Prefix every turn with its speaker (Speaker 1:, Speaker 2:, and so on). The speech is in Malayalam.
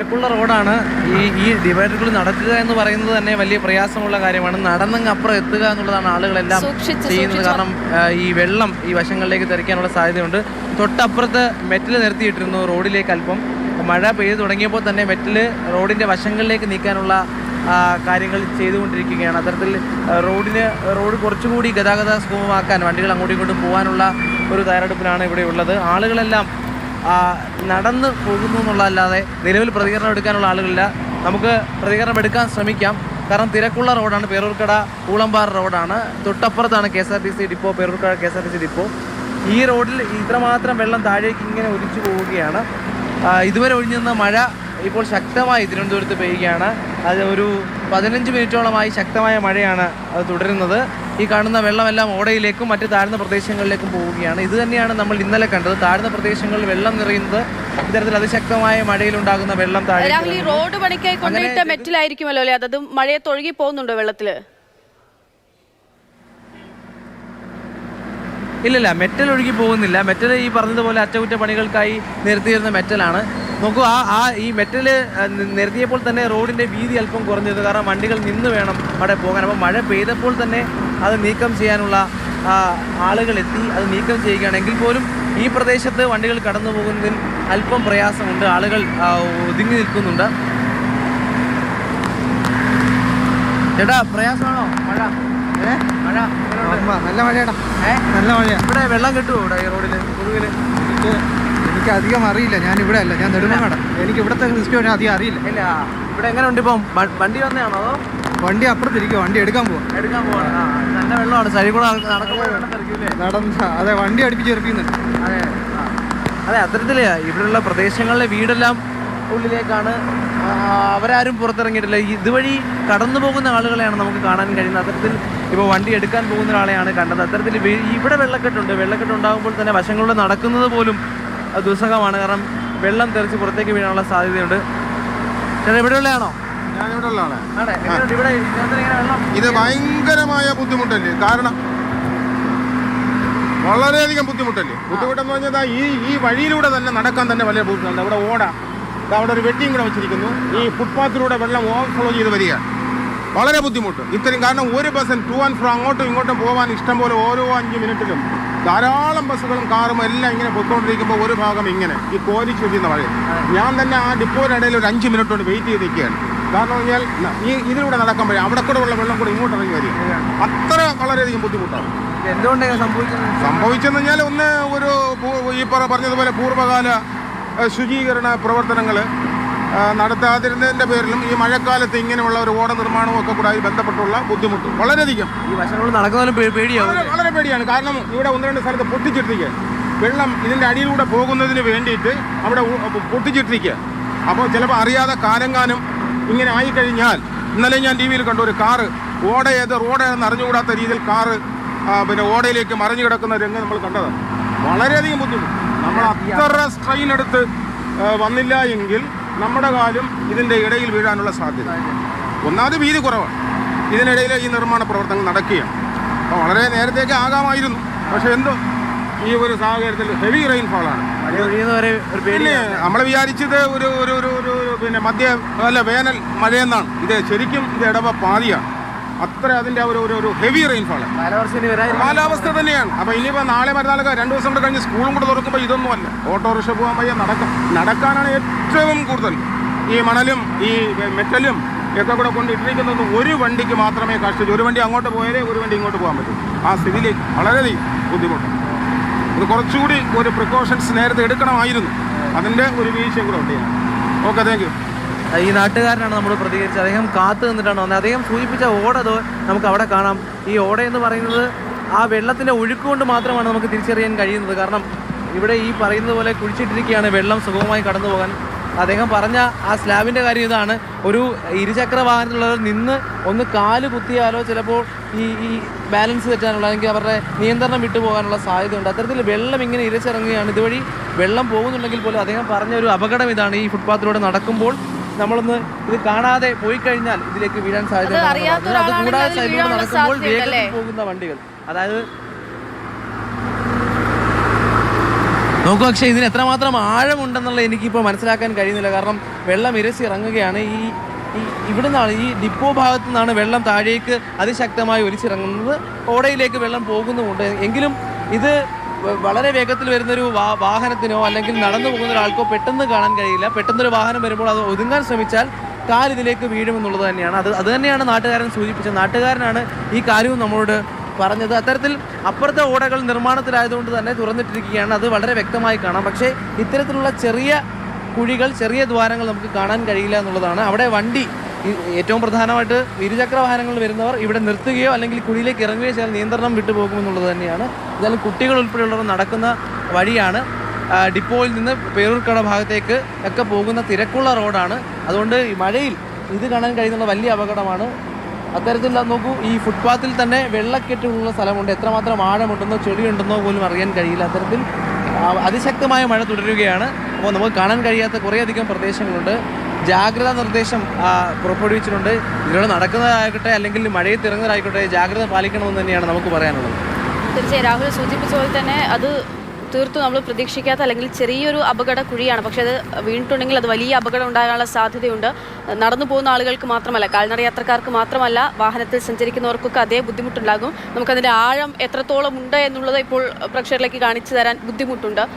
Speaker 1: തിരക്കുള്ള റോഡാണ്. ഈ ഡിവൈഡറുകൾ നടക്കുക എന്ന് പറയുന്നത് തന്നെ വലിയ പ്രയാസമുള്ള കാര്യമാണ്. നടന്നങ്ങ് അപ്പുറം എത്തുക എന്നുള്ളതാണ് ആളുകളെല്ലാം ചെയ്യുന്നത്. കാരണം ഈ വെള്ളം ഈ വശങ്ങളിലേക്ക് തെറിക്കാനുള്ള സാധ്യതയുണ്ട്. തൊട്ടപ്പുറത്ത് മെറ്റൽ നിർത്തിയിട്ടിരുന്നു റോഡിലേക്ക്. അല്പം മഴ പെയ്തു തുടങ്ങിയപ്പോൾ തന്നെ മെറ്റൽ റോഡിൻ്റെ വശങ്ങളിലേക്ക് നീക്കാനുള്ള കാര്യങ്ങൾ ചെയ്തുകൊണ്ടിരിക്കുകയാണ്. അത്തരത്തിൽ റോഡ് കുറച്ചുകൂടി ഗതാഗത സുഗമമാക്കാൻ, വണ്ടികൾ അങ്ങോട്ടും ഇങ്ങോട്ടും പോകാനുള്ള ഒരു തയ്യാറെടുപ്പിലാണ് ഇവിടെ ഉള്ളത്. ആളുകളെല്ലാം നടന്ന് പോകുന്നു എന്നുള്ളതല്ലാതെ നിലവിൽ പ്രതികരണം എടുക്കാനുള്ള ആളുകളില്ല. നമുക്ക് പ്രതികരണം എടുക്കാൻ ശ്രമിക്കാം. കാരണം തിരക്കുള്ള റോഡാണ്. പേരൂർക്കട ഊളമ്പാറ റോഡാണ്. തൊട്ടപ്പുറത്താണ് KSRTC depot, Peroorkada KSRTC depot. ഈ റോഡിൽ ഇത്രമാത്രം വെള്ളം താഴേക്ക് ഇങ്ങനെ ഒലിച്ചു പോവുകയാണ്. ഇതുവരെ ഒഴിഞ്ഞിരുന്ന മഴ ഇപ്പോൾ ശക്തമായി തിരുവനന്തപുരത്ത് പെയ്യുകയാണ്. അത് ഒരു 15 മിനിറ്റോളമായി ശക്തമായ മഴയാണ് അത് തുടരുന്നത്. ഈ കാണുന്ന വെള്ളമെല്ലാം ഓടയിലേക്കും മറ്റ് താഴ്ന്ന പ്രദേശങ്ങളിലേക്കും പോവുകയാണ്. ഇത് തന്നെയാണ് നമ്മൾ ഇന്നലെ കണ്ടത്. താഴ്ന്ന പ്രദേശങ്ങളിൽ വെള്ളം നിറയുന്നത് ഇത്തരത്തിൽ അതിശക്തമായ മഴയിലുണ്ടാകുന്ന വെള്ളം താഴെ.
Speaker 2: റോഡ് പണിക്കായി കൊണ്ടിട്ട മെറ്റലായിരിക്കുമല്ലോ അല്ലേ? അത് മഴയത്ത് ഒഴുകി പോകുന്നുണ്ടോ വെള്ളത്തില്?
Speaker 1: ഇല്ലില്ല, മെറ്റൽ ഒഴുകി പോകുന്നില്ല. മെറ്റൽ ഈ പറഞ്ഞതുപോലെ അറ്റകുറ്റപ്പണികൾക്കായി നിർത്തിയിരുന്ന മെറ്റലാണ്. നോക്കൂ, ഈ മെറ്റൽ നിർത്തിയപ്പോൾ തന്നെ റോഡിൻ്റെ വീതി അല്പം കുറഞ്ഞിരുന്നു. കാരണം വണ്ടികൾ നിന്ന് വേണം അവിടെ പോകാൻ. അപ്പോൾ മഴ പെയ്തപ്പോൾ തന്നെ അത് നീക്കം ചെയ്യാനുള്ള ആളുകളെത്തി അത് നീക്കം ചെയ്യുകയാണെങ്കിൽ പോലും ഈ പ്രദേശത്ത് വണ്ടികൾ കടന്നു പോകുന്നതിൽ അല്പം പ്രയാസമുണ്ട്. ആളുകൾ ഒതുങ്ങി നിൽക്കുന്നുണ്ട്. ചേട്ടാ, പ്രയാസമാണോ മഴ?
Speaker 3: നല്ല മഴയാടാ, നല്ല മഴയാണ്.
Speaker 1: ഇവിടെ വെള്ളം കിട്ടുമോ ഇവിടെ ഈ റോഡിൽ പൊതുവിൽ?
Speaker 3: എനിക്ക് അധികം അറിയില്ല. ഞാൻ ഇവിടെ അല്ല, ഞാൻ നെടുമങ്ങാട്. എനിക്ക് ഇവിടുത്തെ സിസ്റ്റം അധികം അറിയില്ല.
Speaker 1: ഇല്ല, ഇവിടെ എങ്ങനെ ഉണ്ട് ഇപ്പം? വണ്ടി വന്നതാണോ അതോ
Speaker 3: വണ്ടി അപ്പുറത്തിരിക്കുക? വണ്ടി എടുക്കാൻ
Speaker 1: പോവാണ്. നല്ല വെള്ളമാണ്. സൈഡിൽ കൂടെ
Speaker 3: അതെ, വണ്ടി അടുപ്പിച്ച് ഇറക്കുന്നുണ്ട്.
Speaker 1: അതെ, അത്തരത്തില് ഇവിടെയുള്ള പ്രദേശങ്ങളിലെ വീടെല്ലാം ഉള്ളിലേക്കാണ്. അവരാരും പുറത്തിറങ്ങിയിട്ടില്ല. ഇതുവഴി കടന്നു പോകുന്ന ആളുകളെയാണ് നമുക്ക് കാണാൻ കഴിയുന്നത്. അത്തരത്തിൽ ഇപ്പോൾ വണ്ടി എടുക്കാൻ പോകുന്ന ഒരാളെയാണ് കണ്ടത്. അത്തരത്തിൽ ഇവിടെ വെള്ളക്കെട്ട് ഉണ്ടാകുമ്പോൾ തന്നെ വശങ്ങളിലൂടെ നടക്കുന്നത് പോലും ദുസ്സഹമാണ്. കാരണം വെള്ളം തെറിച്ച് പുറത്തേക്ക് വീഴാനുള്ള സാധ്യതയുണ്ട്. ചേട്ടാ, ഇവിടെയുള്ളതാണോ?
Speaker 3: ഞാനിവിടെ ഉള്ളതാണ്.
Speaker 1: ഇത്
Speaker 3: ഭയങ്കരമായ ബുദ്ധിമുട്ടല്ലേ? കാരണം വളരെയധികം ബുദ്ധിമുട്ടെന്ന് പറഞ്ഞാൽ ഈ വഴിയിലൂടെ തന്നെ നടക്കാൻ തന്നെ വലിയ ബുദ്ധിമുട്ടുണ്ട്. അവിടെ അവിടെ ഒരു വെട്ടിയും കൂടെ വെച്ചിരിക്കുന്നു. ഈ ഫുട്പാത്തിലൂടെ വെള്ളം ഓവർഫ്ലോ ചെയ്ത് വരികയാണ്. വളരെ ബുദ്ധിമുട്ട്. ഇത്രയും കാരണം ഒരു ബസ്സിന് ടു ആൻഡ് ഫ്രോ അങ്ങോട്ടും ഇങ്ങോട്ടും പോകാൻ ഇഷ്ടംപോലെ ഓരോ 5 മിനിറ്റിലും ധാരാളം ബസ്സുകളും കാറും എല്ലാം ഇങ്ങനെ പൊയ്ക്കൊണ്ടിരിക്കുമ്പോൾ ഒരു ഭാഗം ഇങ്ങനെ ഈ കോരിച്ച് വെച്ചിരുന്ന മഴ. ഞാൻ തന്നെ ആ ഡിപ്പോയുടെ ഇടയിൽ ഒരു 5 മിനിറ്റ് കൊണ്ട് വെയിറ്റ് ചെയ്ത് നിൽക്കുകയാണ്. കാരണം പറഞ്ഞാൽ ഇതിലൂടെ നടക്കുമ്പോഴേ അവിടെ കൂടെ ഉള്ള വെള്ളം കൂടെ ഇങ്ങോട്ട് ഇറങ്ങി വരിക. അത്ര വളരെയധികം ബുദ്ധിമുട്ടാണ്.
Speaker 1: എന്തുകൊണ്ടാണ്
Speaker 3: സംഭവിച്ചെന്ന് പറഞ്ഞാൽ ഈ പറഞ്ഞതുപോലെ പൂർവ്വകാല ശുചീകരണ പ്രവർത്തനങ്ങൾ നടത്താതിരുന്നതിൻ്റെ പേരിലും ഈ മഴക്കാലത്ത് ഇങ്ങനെയുള്ള ഒരു ഓട നിർമ്മാണവും ഒക്കെ കൂടെ ബന്ധപ്പെട്ടുള്ള ബുദ്ധിമുട്ട് വളരെയധികം.
Speaker 1: ഈ വശങ്ങളിൽ നടക്കുന്നതിലും
Speaker 3: വളരെ പേടിയാണ്. കാരണം ഇവിടെ 1-2 സ്ഥലത്ത് പൊട്ടിച്ചിട്ടിരിക്കുക. വെള്ളം ഇതിൻ്റെ അടിയിലൂടെ പോകുന്നതിന് വേണ്ടിയിട്ട് അവിടെ പൊട്ടിച്ചിട്ടിരിക്കുക. അപ്പോൾ ചിലപ്പോൾ അറിയാതെ കാലങ്ങാനും ഇങ്ങനെ ആയിക്കഴിഞ്ഞാൽ, ഇന്നലെ ഞാൻ TV-യിൽ കണ്ട ഒരു കാറ് റോഡേതെന്ന് അറിഞ്ഞുകൂടാത്ത രീതിയിൽ കാറ് പിന്നെ ഓടയിലേക്ക് മറിഞ്ഞു കിടക്കുന്ന രംഗം നമ്മൾ കണ്ടതാണ്. വളരെയധികം ബുദ്ധിമുട്ട്. നമ്മൾ അത്ര സ്ട്രെയിൻ എടുത്ത് വന്നില്ല എങ്കിൽ നമ്മുടെ കാലും ഇതിൻ്റെ ഇടയിൽ വീഴാനുള്ള സാധ്യത. ഒന്നാമത് വീതി കുറവാണ്. ഇതിനിടയിൽ ഈ നിർമ്മാണ പ്രവർത്തനങ്ങൾ നടക്കുകയാണ്. അപ്പോൾ വളരെ നേരത്തേക്ക് ആകാമായിരുന്നു. പക്ഷേ എന്തോ ഈ ഒരു സാഹചര്യത്തിൽ ഹെവി റെയിൻഫോളാണ്. പിന്നെ നമ്മൾ വിചാരിച്ചത് പിന്നെ വേനൽ മഴയെന്നാണ്. ഇത് ശരിക്കും ഇത് പാതിയാണ്. അത്ര അതിൻ്റെ ഒരു ഹെവി റെയിൻഫോൾ കാലാവസ്ഥ തന്നെയാണ്. അപ്പോൾ ഇനിയിപ്പോൾ നാളെ മറ്റന്നാളൊക്കെ 2 ദിവസം കൂടെ കഴിഞ്ഞ് സ്കൂളും കൂടെ തുറക്കുമ്പോൾ ഇതൊന്നുമല്ല. ഓട്ടോറിക്ഷ പോകാൻ വയ്യ, നടക്കാനാണ് ഏറ്റവും കൂടുതൽ. ഈ മണലും ഈ മെറ്റലും ഒക്കെ കൂടെ കൊണ്ട് ഇട്ടിരിക്കുന്നത് ഒരു വണ്ടിക്ക് മാത്രമേ കഷ്ടിച്ചു. ഒരു വണ്ടി അങ്ങോട്ട് പോയാലേ ഒരു വണ്ടി ഇങ്ങോട്ട് പോകാൻ പറ്റും. ആ സ്ഥിതിയിലേക്ക് വളരെയധികം ബുദ്ധിമുട്ട്. ഇത് കുറച്ചുകൂടി ഒരു പ്രിക്കോഷൻസ് നേരത്തെ എടുക്കണമായിരുന്നു. അതിൻ്റെ ഒരു വീഴ്ചയും കൂടെ ഉണ്ട്. Okay, thank you.
Speaker 1: ഈ നാട്ടുകാരനാണ് നമ്മൾ പ്രതികരിച്ചത്. അദ്ദേഹം കാത്തു നിന്നിട്ടാണ് വന്നത്. അദ്ദേഹം സൂചിപ്പിച്ച ഓട നമുക്ക് അവിടെ കാണാം. ഈ ഓട എന്ന് പറയുന്നത് ആ വെള്ളത്തിൻ്റെ ഒഴുക്ക് കൊണ്ട് മാത്രമാണ് നമുക്ക് തിരിച്ചറിയാൻ കഴിയുന്നത്. കാരണം ഇവിടെ ഈ പറയുന്നത് പോലെ കുഴിച്ചിട്ടിരിക്കുകയാണ് വെള്ളം സുഗമമായി കടന്നു പോകാൻ. അദ്ദേഹം പറഞ്ഞ ആ സ്ലാബിൻ്റെ കാര്യം ഇതാണ്. ഒരു ഇരുചക്ര വാഹനത്തിലുള്ളവർ നിന്ന് ഒന്ന് കാല് കുത്തിയാലോ ചിലപ്പോൾ ഈ ബാലൻസ് തെറ്റാനുള്ള അല്ലെങ്കിൽ അവരുടെ നിയന്ത്രണം വിട്ടുപോകാനുള്ള സാധ്യതയുണ്ട്. അത്തരത്തിൽ വെള്ളം ഇങ്ങനെ ഇരച്ചിറങ്ങുകയാണ്. ഇതുവഴി വെള്ളം പോകുന്നുണ്ടെങ്കിൽ പോലും അദ്ദേഹം പറഞ്ഞ ഒരു അപകടം ഇതാണ്. ഈ ഫുട്പാത്തിലൂടെ നടക്കുമ്പോൾ നമ്മളൊന്ന് ഇത് കാണാതെ പോയി കഴിഞ്ഞാൽ ഇതിലേക്ക് വീഴാൻ സാധ്യത. അത് കൂടാതെ സൈഡിലൂടെ നടക്കുമ്പോൾ വേഗത്തിൽ പോകുന്ന വണ്ടികൾ, അതായത് നോക്കൂ, പക്ഷേ ഇതിന് എത്രമാത്രം ആഴമുണ്ടെന്നുള്ളത് എനിക്കിപ്പോൾ മനസ്സിലാക്കാൻ കഴിയുന്നില്ല. കാരണം വെള്ളം ഇരಸಿ ഇറങ്ങുകയാണ്. ഇവിടെ നിന്നാണ്, ഈ ഡിപ്പോ ഭാഗത്തു നിന്നാണ് വെള്ളം താഴേക്ക് അതിശക്തമായി ഒലിച്ചിറങ്ങുന്നത്. ഓടയിലേക്ക് വെള്ളം പോകുന്നുമുണ്ട്. എങ്കിലും ഇത് വളരെ വേഗത്തിൽ വരുന്നൊരു വാഹനത്തിനോ അല്ലെങ്കിൽ നടന്നു പോകുന്ന ഒരാൾക്കോ പെട്ടെന്ന് കാണാൻ കഴിയില്ല. പെട്ടെന്നൊരു വാഹനം വരുമ്പോൾ അത് ഒതുങ്ങാൻ ശ്രമിച്ചാൽ കാൽ ഇതിലേക്ക് വീഴുമെന്നുള്ളത് തന്നെയാണ്. അത് തന്നെയാണ് നാട്ടുകാരൻ സൂചിപ്പിച്ചത്. നാട്ടുകാരനാണ് ഈ കാര്യവും നമ്മളോട് പറഞ്ഞത്. അത്തരത്തിൽ അപ്പുറത്തെ ഓടകൾ നിർമ്മാണത്തിലായതുകൊണ്ട് തന്നെ തുറന്നിട്ടിരിക്കുകയാണ്. അത് വളരെ വ്യക്തമായി കാണാം. പക്ഷേ ഇത്തരത്തിലുള്ള ചെറിയ കുഴികൾ, ചെറിയ ദ്വാരങ്ങൾ നമുക്ക് കാണാൻ കഴിയില്ല എന്നുള്ളതാണ്. അവിടെ വണ്ടി, ഏറ്റവും പ്രധാനമായിട്ട് ഇരുചക്ര വാഹനങ്ങളിൽ വരുന്നവർ ഇവിടെ നിർത്തുകയോ അല്ലെങ്കിൽ കുഴിയിലേക്ക് ഇറങ്ങുകയോ ചെയ്താൽ നിയന്ത്രണം വിട്ടുപോകുമെന്നുള്ളത് തന്നെയാണ്. എന്തായാലും കുട്ടികൾ ഉൾപ്പെടെയുള്ളവർ നടക്കുന്ന വഴിയാണ്. ഡിപ്പോയിൽ നിന്ന് പേരൂർക്കട ഭാഗത്തേക്ക് ഒക്കെ പോകുന്ന തിരക്കുള്ള റോഡാണ്. അതുകൊണ്ട് ഈ മഴയിൽ ഇത് കാണാൻ കഴിയുന്ന വലിയ അപകടമാണ്. അത്തരത്തിൽ നോക്കൂ, ഈ ഫുട്പാത്തിൽ തന്നെ വെള്ളക്കെട്ടുള്ള സ്ഥലമുണ്ട്. എത്രമാത്രം ആഴമുണ്ടെന്നോ ചെടിയുണ്ടെന്നോ പോലും അറിയാൻ കഴിയില്ല. അത്തരത്തിൽ അതിശക്തമായ മഴ തുടരുകയാണ്. അപ്പോൾ നമുക്ക് കാണാൻ കഴിയാത്ത കുറേയധികം പ്രദേശങ്ങളുണ്ട്. ജാഗ്രതാ നിർദ്ദേശം പുറപ്പെടുവിച്ചിട്ടുണ്ട്. ഇതിലൂടെ നടക്കുന്നതായിക്കോട്ടെ അല്ലെങ്കിൽ മഴയിൽ ഇറങ്ങുന്നതായിക്കോട്ടെ ജാഗ്രത പാലിക്കണമെന്ന് തന്നെയാണ് നമുക്ക് പറയാനുള്ളത്.
Speaker 2: തീർച്ചയായും രാഹുൽ സൂചിപ്പിച്ച പോലെ തന്നെ അത് തീർത്തും നമ്മൾ പ്രതീക്ഷിക്കാത്ത അല്ലെങ്കിൽ ചെറിയൊരു അപകട കുഴിയാണ്. പക്ഷെ അത് വീണിട്ടുണ്ടെങ്കിൽ അത് വലിയ അപകടം ഉണ്ടാകാനുള്ള സാധ്യതയുണ്ട്. നടന്നു പോകുന്ന ആളുകൾക്ക് മാത്രമല്ല, കാൽനട യാത്രക്കാർക്ക് മാത്രമല്ല, വാഹനത്തിൽ സഞ്ചരിക്കുന്നവർക്കൊക്കെ അതേ ബുദ്ധിമുട്ടുണ്ടാകും. നമുക്കതിൻ്റെ ആഴം എത്രത്തോളം ഉണ്ട് എന്നുള്ളത് ഇപ്പോൾ പ്രേക്ഷകരിലേക്ക് കാണിച്ചു തരാൻ ബുദ്ധിമുട്ടുണ്ട്.